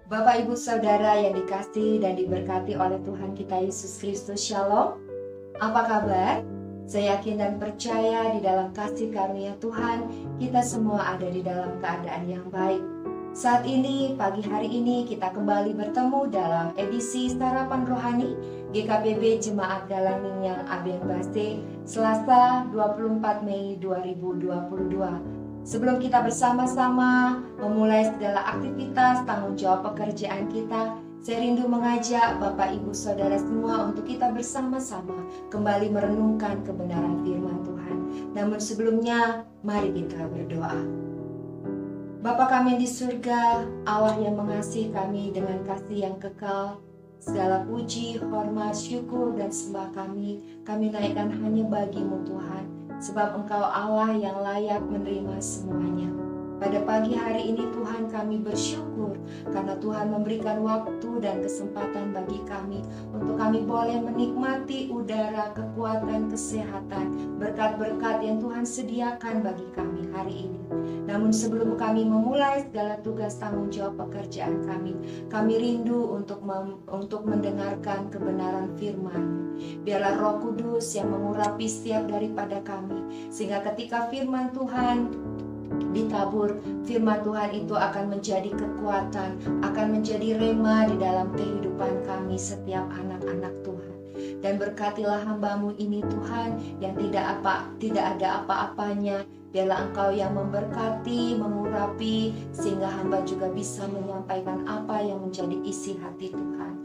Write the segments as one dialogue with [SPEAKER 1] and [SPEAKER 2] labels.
[SPEAKER 1] Bapak, Ibu, Saudara yang dikasihi dan diberkati oleh Tuhan kita Yesus Kristus, Shalom. Apa kabar? Saya yakin dan percaya di dalam kasih karunia Tuhan, kita semua ada di dalam keadaan yang baik. Saat ini, pagi hari ini kita kembali bertemu dalam edisi Sarapan Rohani GKPB Jemaat Galangin yang Aben Base, Selasa 24 Mei 2022. Sebelum kita bersama-sama memulai segala aktivitas tanggung jawab pekerjaan kita, saya rindu mengajak Bapak, Ibu, Saudara semua untuk kita bersama-sama kembali merenungkan kebenaran firman Tuhan. Namun sebelumnya, mari kita berdoa. Bapa kami di surga, Allah yang mengasihi kami dengan kasih yang kekal, segala puji, hormat, syukur, dan sembah kami naikkan hanya bagi-Mu Tuhan. Sebab Engkau Allah yang layak menerima semuanya. Pada pagi hari ini Tuhan, kami bersyukur karena Tuhan memberikan waktu dan kesempatan bagi kami untuk kami boleh menikmati udara, kekuatan, kesehatan, berkat-berkat yang Tuhan sediakan bagi kami hari ini. Namun sebelum kami memulai segala tugas tanggung jawab pekerjaan kami rindu untuk mendengarkan kebenaran firman. Biarlah Roh Kudus yang mengurapi setiap daripada kami, sehingga ketika firman Tuhan ditabur, firman Tuhan itu akan menjadi kekuatan, akan menjadi rema di dalam kehidupan kami setiap anak-anak Tuhan. Dan berkatilah hamba-Mu ini Tuhan, yang tidak ada apa-apanya. Biarlah Engkau yang memberkati, mengurapi, sehingga hamba juga bisa menyampaikan apa yang menjadi isi hati Tuhan.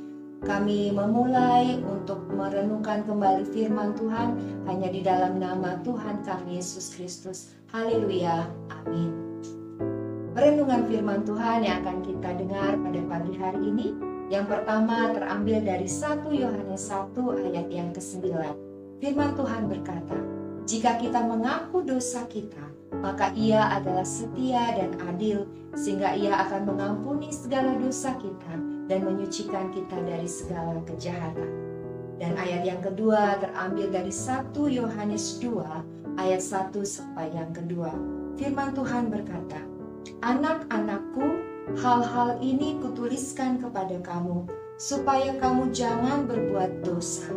[SPEAKER 1] Kami memulai untuk merenungkan kembali firman Tuhan hanya di dalam nama Tuhan kami Yesus Kristus. Haleluya, amin. Renungan firman Tuhan yang akan kita dengar pada pagi hari ini, yang pertama terambil dari 1 Yohanes 1 ayat yang ke-9. Firman Tuhan berkata, "Jika kita mengaku dosa kita, maka Ia adalah setia dan adil, sehingga Ia akan mengampuni segala dosa kita dan menyucikan kita dari segala kejahatan." Dan ayat yang kedua terambil dari 1 Yohanes 2 ayat 1 sampai yang kedua. Firman Tuhan berkata, "Anak-anakku, hal-hal ini kutuliskan kepada kamu, supaya kamu jangan berbuat dosa.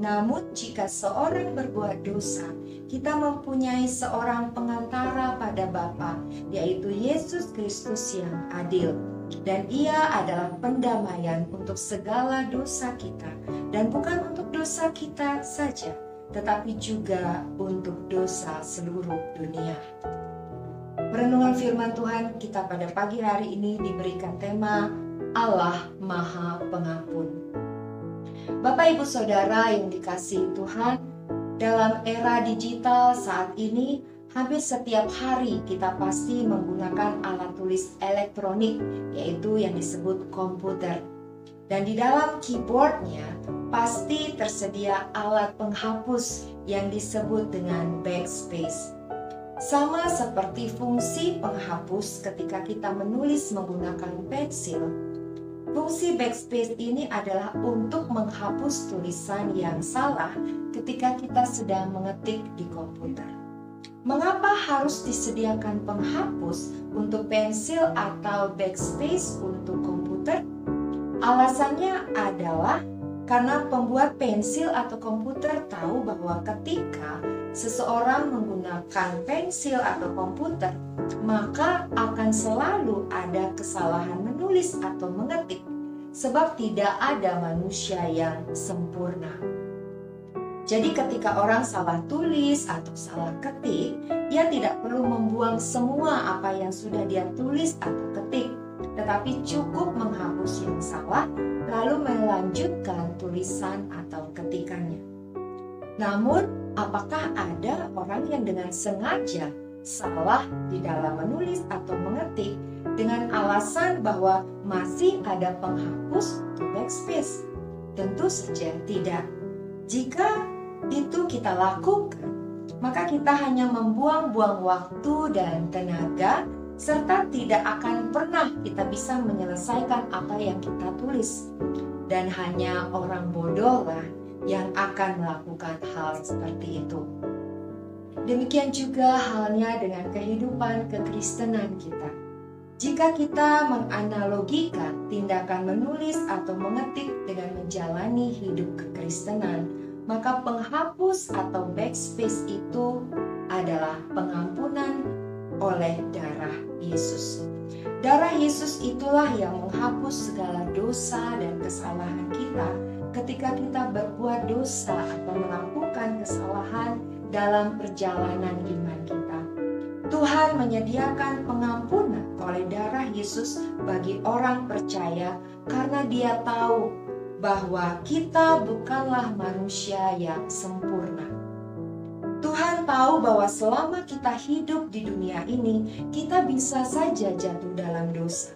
[SPEAKER 1] Namun jika seorang berbuat dosa, kita mempunyai seorang pengantara pada Bapa, yaitu Yesus Kristus yang adil. Dan Ia adalah pendamaian untuk segala dosa kita, dan bukan untuk dosa kita saja, tetapi juga untuk dosa seluruh dunia." Renungan firman Tuhan kita pada pagi hari ini diberikan tema Allah Maha Pengampun. Bapak, Ibu, Saudara yang dikasihi Tuhan, dalam era digital saat ini, hampir setiap hari kita pasti menggunakan alat tulis elektronik, yaitu yang disebut komputer. Dan di dalam keyboardnya pasti tersedia alat penghapus yang disebut dengan backspace. Sama seperti fungsi penghapus ketika kita menulis menggunakan pensil, fungsi backspace ini adalah untuk menghapus tulisan yang salah ketika kita sedang mengetik di komputer. Mengapa harus disediakan penghapus untuk pensil atau backspace untuk komputer? Alasannya adalah karena pembuat pensil atau komputer tahu bahwa ketika seseorang menggunakan pensil atau komputer, maka akan selalu ada kesalahan menulis atau mengetik, sebab tidak ada manusia yang sempurna. Jadi ketika orang salah tulis atau salah ketik, ia tidak perlu membuang semua apa yang sudah dia tulis atau ketik, tetapi cukup menghapus yang salah, lalu melanjutkan tulisan atau ketikannya. Namun, apakah ada orang yang dengan sengaja salah di dalam menulis atau mengetik dengan alasan bahwa masih ada penghapus atau backspace? Tentu saja tidak. Jika itu kita lakukan, maka kita hanya membuang-buang waktu dan tenaga, serta tidak akan pernah kita bisa menyelesaikan apa yang kita tulis. Dan hanya orang bodoh lah yang akan melakukan hal seperti itu. Demikian juga halnya dengan kehidupan kekristenan kita. Jika kita menganalogikan tindakan menulis atau mengetik dengan menjalani hidup kekristenan, maka penghapus atau backspace itu adalah pengampunan oleh darah Yesus. Darah Yesus itulah yang menghapus segala dosa dan kesalahan kita ketika kita berbuat dosa atau melakukan kesalahan dalam perjalanan iman kita. Tuhan menyediakan pengampunan oleh darah Yesus bagi orang percaya karena Dia tahu bahwa kita bukanlah manusia yang sempurna. Tuhan tahu bahwa selama kita hidup di dunia ini, kita bisa saja jatuh dalam dosa.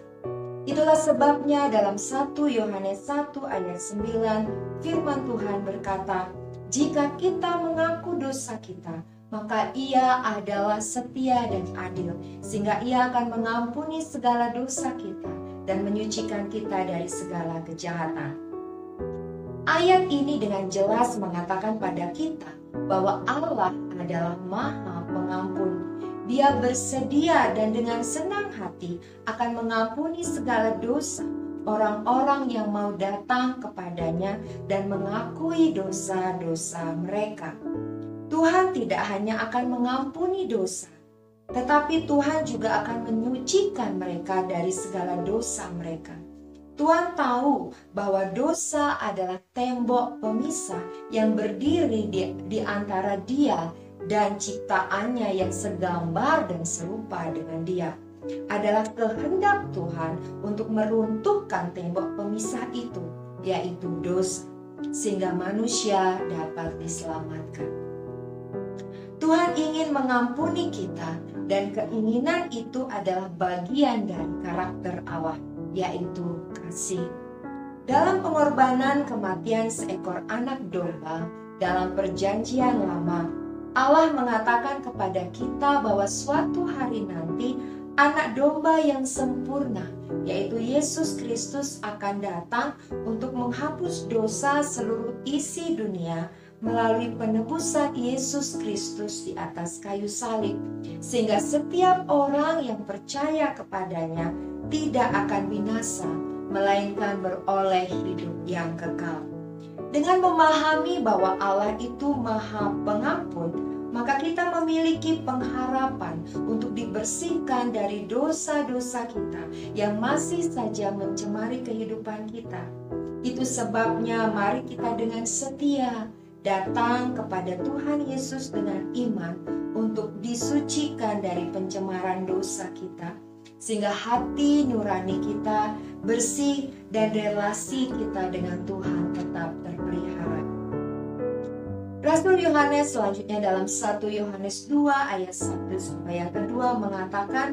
[SPEAKER 1] Itulah sebabnya dalam 1 Yohanes 1 ayat 9 firman Tuhan berkata, "Jika kita mengaku dosa kita, maka Ia adalah setia dan adil, sehingga Ia akan mengampuni segala dosa kita dan menyucikan kita dari segala kejahatan." Ayat ini dengan jelas mengatakan pada kita bahwa Allah adalah Maha Pengampun. Dia bersedia dan dengan senang hati akan mengampuni segala dosa orang-orang yang mau datang kepadanya dan mengakui dosa-dosa mereka. Tuhan tidak hanya akan mengampuni dosa, tetapi Tuhan juga akan menyucikan mereka dari segala dosa mereka. Tuhan tahu bahwa dosa adalah tembok pemisah yang berdiri di antara Dia dan ciptaannya yang segambar dan serupa dengan Dia. Adalah kehendak Tuhan untuk meruntuhkan tembok pemisah itu, yaitu dosa, sehingga manusia dapat diselamatkan. Tuhan ingin mengampuni kita, dan keinginan itu adalah bagian dari karakter Allah, yaitu kasih. Dalam pengorbanan kematian seekor anak domba dalam Perjanjian Lama, Allah mengatakan kepada kita bahwa suatu hari nanti anak domba yang sempurna, yaitu Yesus Kristus, akan datang untuk menghapus dosa seluruh isi dunia melalui penebusan Yesus Kristus di atas kayu salib, sehingga setiap orang yang percaya kepadanya tidak akan binasa, melainkan beroleh hidup yang kekal. Dengan memahami bahwa Allah itu Maha Pengampun, maka kita memiliki pengharapan untuk dibersihkan dari dosa-dosa kita yang masih saja mencemari kehidupan kita. Itu sebabnya mari kita dengan setia datang kepada Tuhan Yesus dengan iman untuk disucikan dari pencemaran dosa kita, sehingga hati nurani kita bersih dan relasi kita dengan Tuhan tetap terpelihara. Rasul Yohanes selanjutnya dalam 1 Yohanes 2 ayat 1 sampai yang kedua mengatakan,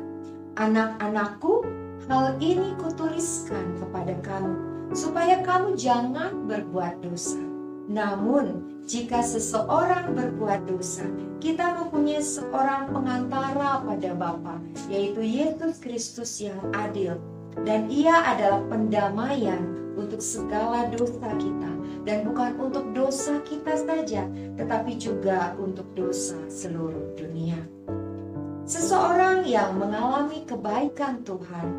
[SPEAKER 1] "Anak-anakku, hal ini kutuliskan kepada kamu, supaya kamu jangan berbuat dosa. Namun, jika seseorang berbuat dosa, kita mempunyai seorang pengantara pada Bapa, yaitu Yesus Kristus yang adil. Dan Ia adalah pendamaian untuk segala dosa kita, dan bukan untuk dosa kita saja, tetapi juga untuk dosa seluruh dunia." Seseorang yang mengalami kebaikan Tuhan,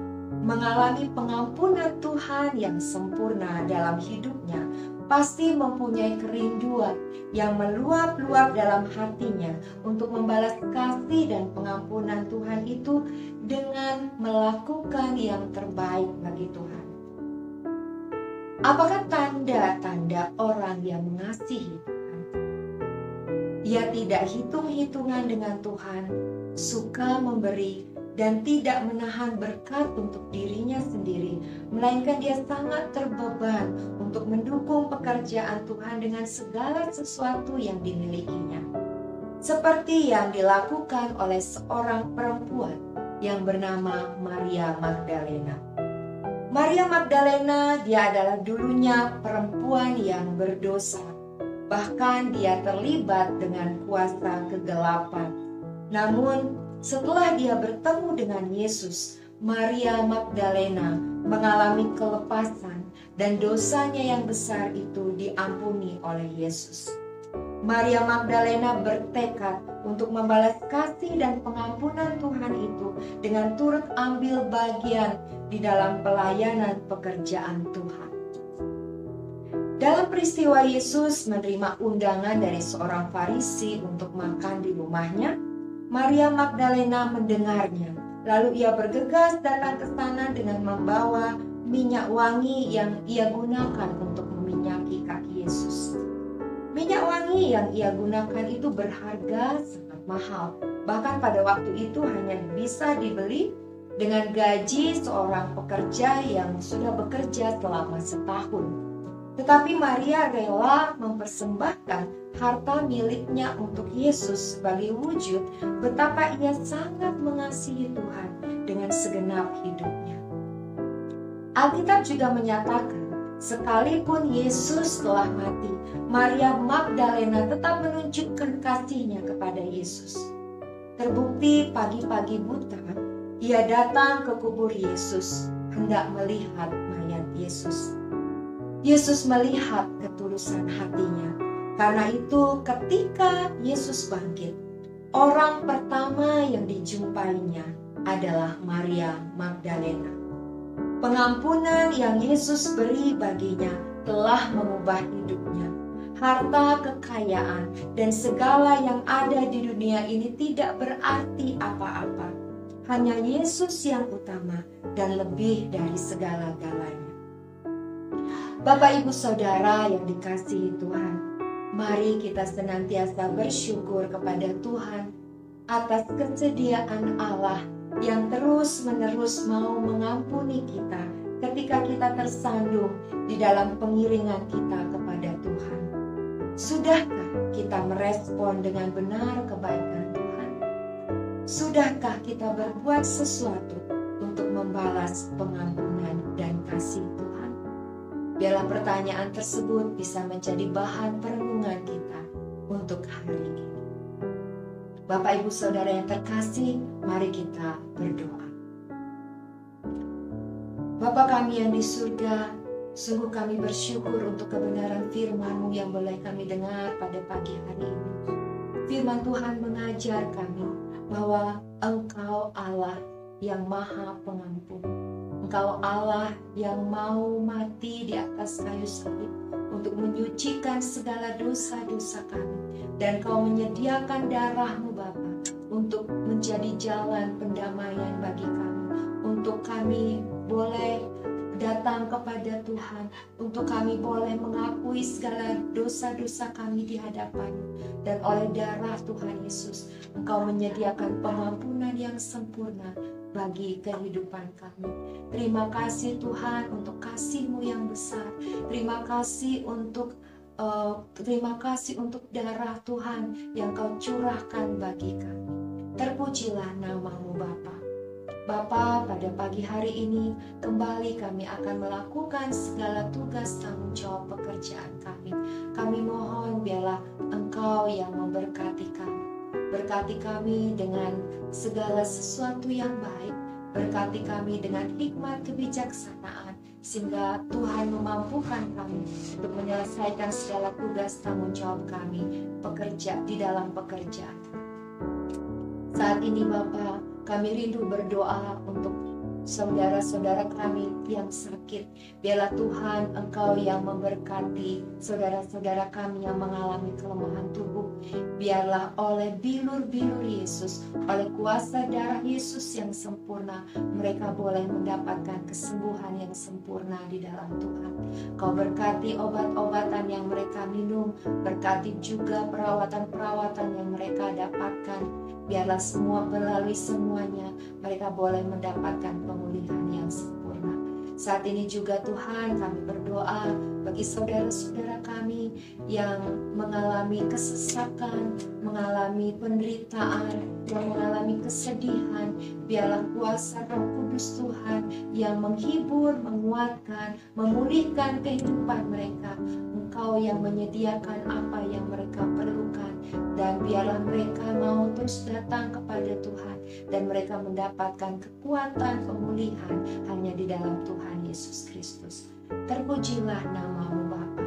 [SPEAKER 1] mengalami pengampunan Tuhan yang sempurna dalam hidupnya, pasti mempunyai kerinduan yang meluap-luap dalam hatinya untuk membalas kasih dan pengampunan Tuhan itu dengan melakukan yang terbaik bagi Tuhan. Apakah tanda-tanda orang yang mengasihi Tuhan? Ia tidak hitung-hitungan dengan Tuhan, suka memberi, dan tidak menahan berkat untuk dirinya sendiri, melainkan dia sangat terbeban untuk mendukung pekerjaan Tuhan dengan segala sesuatu yang dimilikinya. Seperti yang dilakukan oleh seorang perempuan yang bernama Maria Magdalena. Maria Magdalena, dia adalah dulunya perempuan yang berdosa. Bahkan dia terlibat dengan kuasa kegelapan. Namun, setelah dia bertemu dengan Yesus, Maria Magdalena mengalami kelepasan dan dosanya yang besar itu diampuni oleh Yesus. Maria Magdalena bertekad untuk membalas kasih dan pengampunan Tuhan itu dengan turut ambil bagian di dalam pelayanan pekerjaan Tuhan. Dalam peristiwa Yesus menerima undangan dari seorang Farisi untuk makan di rumahnya, Maria Magdalena mendengarnya. Lalu ia bergegas datang ke sana dengan membawa minyak wangi yang ia gunakan untuk meminyaki kaki Yesus. Minyak wangi yang ia gunakan itu berharga sangat mahal. Bahkan pada waktu itu hanya bisa dibeli dengan gaji seorang pekerja yang sudah bekerja selama setahun. Tetapi Maria rela mempersembahkan harta miliknya untuk Yesus sebagai wujud betapa ia sangat mengasihi Tuhan dengan segenap hidupnya. Alkitab juga menyatakan, sekalipun Yesus telah mati, Maria Magdalena tetap menunjukkan kasihnya kepada Yesus. Terbukti pagi-pagi buta, ia datang ke kubur Yesus, hendak melihat mayat Yesus. Yesus melihat ketulusan hatinya. Karena itu ketika Yesus bangkit, orang pertama yang dijumpainya adalah Maria Magdalena. Pengampunan yang Yesus beri baginya telah mengubah hidupnya. Harta, kekayaan, dan segala yang ada di dunia ini tidak berarti apa-apa. Hanya Yesus yang utama dan lebih dari segala-galanya. Bapak, Ibu, Saudara yang dikasihi Tuhan, mari kita senantiasa bersyukur kepada Tuhan atas kesediaan Allah yang terus-menerus mau mengampuni kita ketika kita tersandung di dalam pengiringan kita kepada Tuhan. Sudahkah kita merespon dengan benar kebaikan Tuhan? Sudahkah kita berbuat sesuatu untuk membalas pengampunan dan kasih Tuhan? Biarlah pertanyaan tersebut bisa menjadi bahan perenungan kita untuk hari ini. Bapak, Ibu, Saudara yang terkasih, mari kita berdoa. Bapa kami yang di surga, sungguh kami bersyukur untuk kebenaran firman-Mu yang boleh kami dengar pada pagi hari ini. Firman Tuhan mengajar kami bahwa Engkau Allah yang Maha Pengampun. Engkau Allah yang mau mati di atas kayu salib untuk menyucikan segala dosa-dosa kami. Dan Kau menyediakan darah-Mu Bapa untuk menjadi jalan pendamaian bagi kami. Untuk kami boleh datang kepada Tuhan, untuk kami boleh mengakui segala dosa-dosa kami di hadapan-Mu. Dan oleh darah Tuhan Yesus, Engkau menyediakan pengampunan yang sempurna bagi kehidupan kami. Terima kasih Tuhan untuk kasih-Mu yang besar. Terima kasih untuk darah Tuhan yang Kau curahkan bagi kami. Terpujilah nama-Mu Bapa. Bapa, pada pagi hari ini kembali kami akan melakukan segala tugas tanggung jawab pekerjaan kami. Kami mohon biarlah Engkau yang memberkati kami. Berkati kami dengan segala sesuatu yang baik. Berkati kami dengan hikmat kebijaksanaan, sehingga Tuhan memampukan kami untuk menyelesaikan segala tugas tanggung jawab kami di dalam pekerjaan. Saat ini Bapa, kami rindu berdoa untuk saudara-saudara kami yang sakit. Biarlah Tuhan Engkau yang memberkati saudara-saudara kami yang mengalami kelemahan tubuh. Biarlah oleh bilur-bilur Yesus, oleh kuasa darah Yesus yang sempurna, mereka boleh mendapatkan kesembuhan yang sempurna di dalam Tuhan. Kau berkati obat-obatan yang mereka minum, berkati juga perawatan-perawatan yang mereka dapatkan. Biarlah melalui semuanya mereka boleh mendapatkan pemulihan yang sempurna. Saat ini juga Tuhan kami berdoa bagi saudara-saudara kami yang mengalami kesesakan, mengalami penderitaan, yang mengalami kesedihan. Biarlah kuasa Roh Kudus Tuhan yang menghibur, menguatkan, memulihkan kehidupan mereka. Engkau yang menyediakan apa yang mereka perlukan. Dan biarlah mereka mau terus datang kepada Tuhan. Dan mereka mendapatkan kekuatan pemulihan hanya di dalam Tuhan Yesus Kristus. Terpujilah nama-Mu Bapa.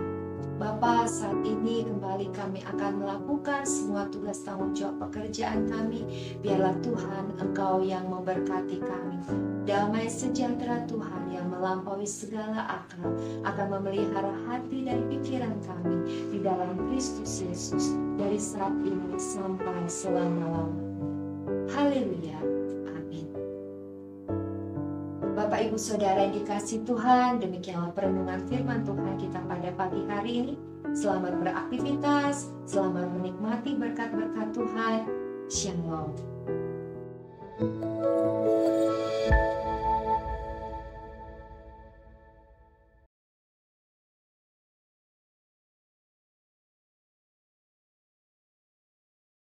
[SPEAKER 1] Bapa, saat ini kembali kami akan melakukan semua tugas tanggung jawab pekerjaan kami. Biarlah Tuhan Engkau yang memberkati kami. Damai sejahtera Tuhan yang melampaui segala akal akan memelihara hati dan pikiran kami di dalam Kristus Yesus dari saat ini sampai selama-lamanya. Haleluya. Amin. Bapak, Ibu, Saudara yang dikasihi Tuhan, demikianlah perenungan firman Tuhan kita pada pagi hari ini. Selamat beraktivitas, selamat menikmati berkat-berkat Tuhan. Shalom.